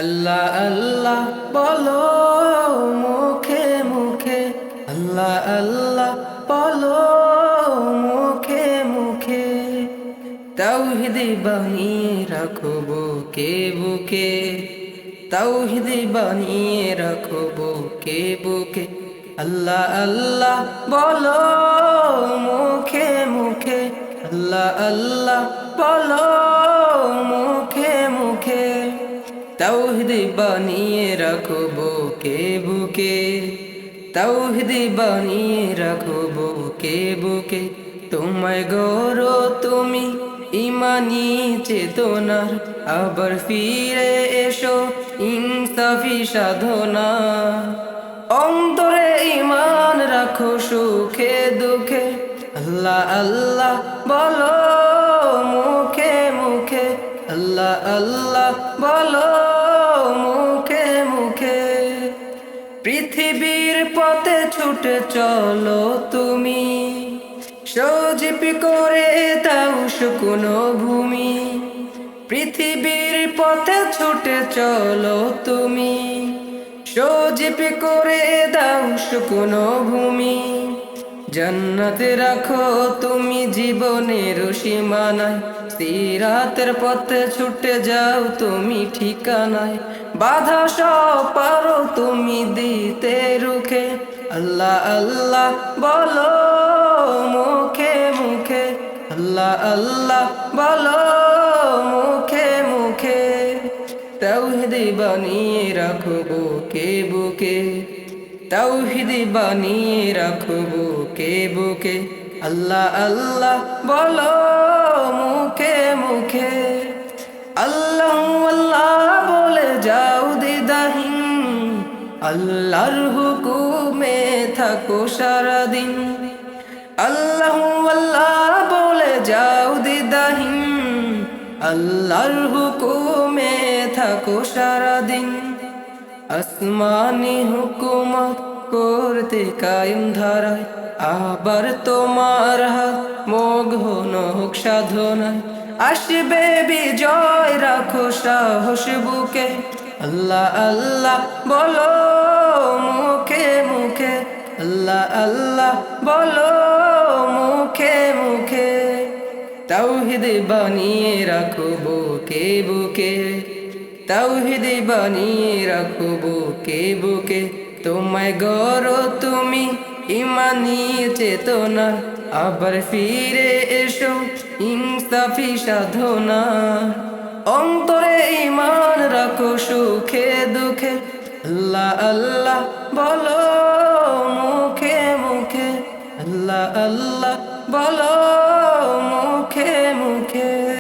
আল্লাহ আল্লাহ বলো মুখে মুখে, আল্লাহ আল্লাহ বলো মুখে মুখে। তাওহীদ বানিয়ে রাখো বুকে বুকে, তাওহীদ বানিয়ে রাখো বুকে বুকে। আল্লাহ আল্লাহ বলো মুখে মুখে, আল্লাহ আল্লাহ বলো মুখে মুখে। তাওহীদ বানিয়ে রাখো বুকে বুকে, তাওহীদ বানিয়ে রাখো বুকে বুকে। তোমায় গড়ো তুমি ইমানি চেতনার, আবার ফিরে এসো ইনসাফি সাধনা। অন্তরে ঈমান রাখো সুখে দুঃখে, আল্লাহ আল্লাহ বলো মুখে মুখে, আল্লাহ আল্লাহ বলো মুখে মুখে। পৃথিবীর পথে ছুটে চলো তুমি, সজীব করে দাও শুকনো ভূমি। পৃথিবীর পথে ছুটে চলো তুমি, সজীব করে দাও শুকনো ভূমি। জান্নাতে রাখো তুমি জীবনের সীমানায়, সিরাতের পথে ছুটে যাও তুমি ঠিকানায়। বাধা সব পারো তুমি দিতে রুখে, আল্লাহ আল্লাহ বলো মুখে মুখে, আল্লাহ আল্লাহ বলো মুখে মুখে। তাওহীদ বানিয়ে রাখো বুকে বুকে, তাওহীদ বানিয়ে রাখো বুকে বুকে। আল্লাহ আল্লাহ বলো মুখে মুখে। আল্লাহ আল্লাহ বলে যাও দ্বিধাহীন, আল্লাহর হুকুমে থাকো সারাদিন। আল্লাহ আল্লাহ বলে যাও দ্বিধাহীন, আল্লাহর হুকুমে থাকো সারাদিন। আসমানি হুকুমত করতে কায়েম ধারায়, আবার তোমার হাত মগ্ন হোক সাধনায়। আসবে বিজয় রাখো সাহস বুকে, আল্লাহ আল্লাহ বলো মুখে মুখে, আল্লাহ আল্লাহ বলো মুখে মুখে। তাওহীদ বানিয়ে রাখো বুকে বুকে, তাওহীদ বানিয়ে রাখো বুকে বুকে। তোমায় গড়ো তুমি ইমানি চেতনা, আবার ফিরে এসো ইনসাফি সাধনা। অন্তরে ঈমান রাখো সুখে দুঃখে, আল্লাহ আল্লাহ বলো মুখে মুখে, আল্লাহ আল্লাহ বলো